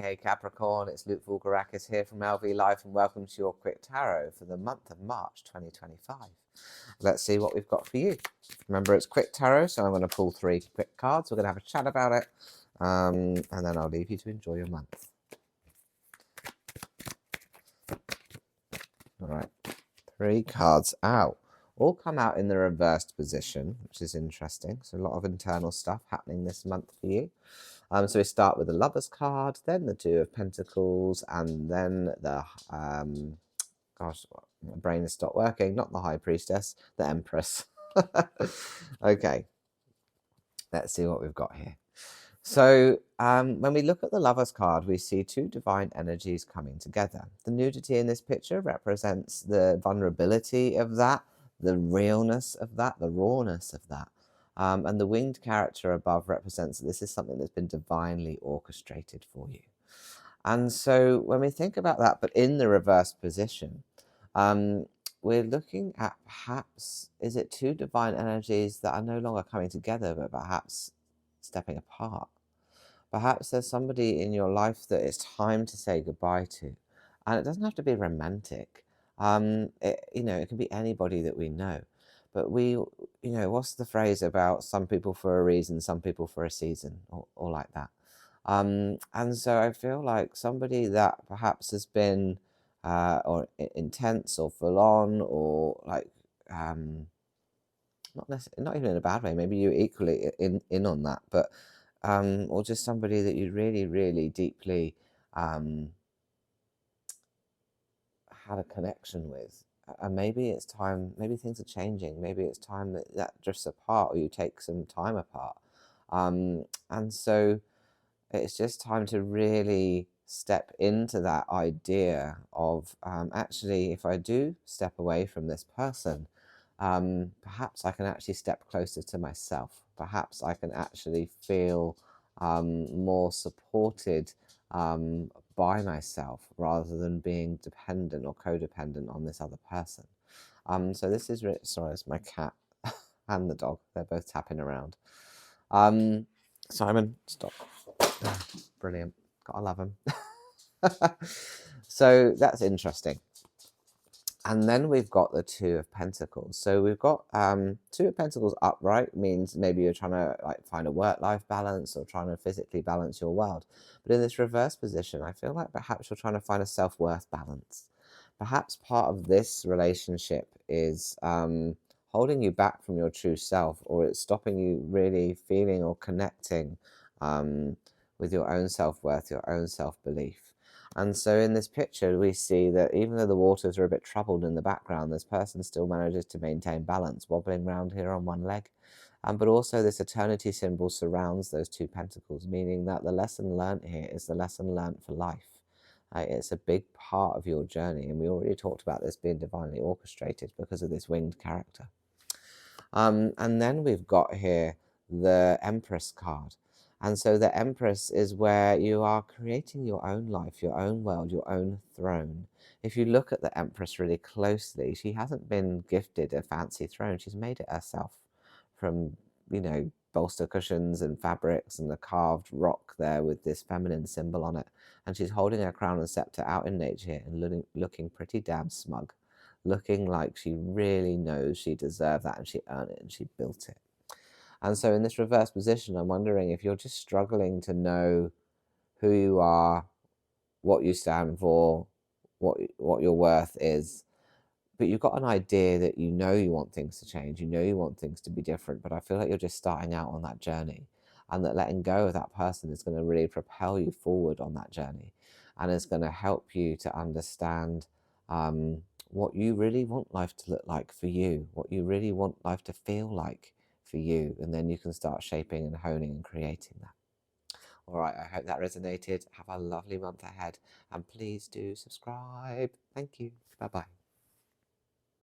Hey Capricorn, it's Luke Voulgarakis here from LV Life and welcome to your quick tarot for the month of March 2025. Let's see what we've got for you. Remember, it's quick tarot, so I'm going to pull 3 quick cards. We're going to have a chat about it, and then I'll leave you to enjoy your month. All right, 3 cards out. All come out in the reversed position, which is interesting. So a lot of internal stuff happening this month for you. So we start with the Lovers card, then the 2 of Pentacles, and then the, gosh, my brain has stopped working, not the High Priestess, the Empress. Okay, let's see what we've got here. So when we look at the Lovers card, we see 2 divine energies coming together. The nudity in this picture represents the vulnerability of that, the realness of that, the rawness of that. And the winged character above represents that this is something that's been divinely orchestrated for you. And so when we think about that, but in the reverse position, we're looking at perhaps, is it 2 divine energies that are no longer coming together, but perhaps stepping apart? Perhaps there's somebody in your life that it's time to say goodbye to. And it doesn't have to be romantic. It can be anybody that we know. But what's the phrase about some people for a reason, some people for a season, or like that? And so I feel like somebody that perhaps has been or intense or full on or like not even in a bad way. Maybe you're equally in on that, but or just somebody that you really, really deeply had a connection with. And maybe it's time, maybe things are changing. Maybe it's time that drifts apart or you take some time apart. And so it's just time to really step into that idea of actually, if I do step away from this person, perhaps I can actually step closer to myself. Perhaps I can actually feel more supported by myself rather than being dependent or codependent on this other person. So this is sorry, it's my cat and the dog. They're both tapping around. Simon, stop. Brilliant. Gotta love him. So that's interesting. And then we've got the 2 of Pentacles. So we've got 2 of Pentacles upright means maybe you're trying to find a work-life balance or trying to physically balance your world. But in this reverse position, I feel like perhaps you're trying to find a self-worth balance. Perhaps part of this relationship is holding you back from your true self, or it's stopping you really feeling or connecting with your own self-worth, your own self-belief. And so in this picture, we see that even though the waters are a bit troubled in the background, this person still manages to maintain balance, wobbling around here on one leg. But also this eternity symbol surrounds those 2 pentacles, meaning that the lesson learnt here is the lesson learnt for life. It's a big part of your journey. And we already talked about this being divinely orchestrated because of this winged character. And then we've got here the Empress card. And so the Empress is where you are creating your own life, your own world, your own throne. If you look at the Empress really closely, she hasn't been gifted a fancy throne. She's made it herself from, bolster cushions and fabrics and the carved rock there with this feminine symbol on it. And she's holding her crown and scepter out in nature and looking pretty damn smug, looking like she really knows she deserved that and she earned it and she built it. And so in this reverse position, I'm wondering if you're just struggling to know who you are, what you stand for, what your worth is, but you've got an idea that you want things to change, you want things to be different, but I feel like you're just starting out on that journey, and that letting go of that person is going to really propel you forward on that journey, and it's going to help you to understand what you really want life to look like for you, what you really want life to feel like for you, and then you can start shaping and honing and creating that. All right, I hope that resonated. Have a lovely month ahead, and please do subscribe. Thank you. Bye-bye.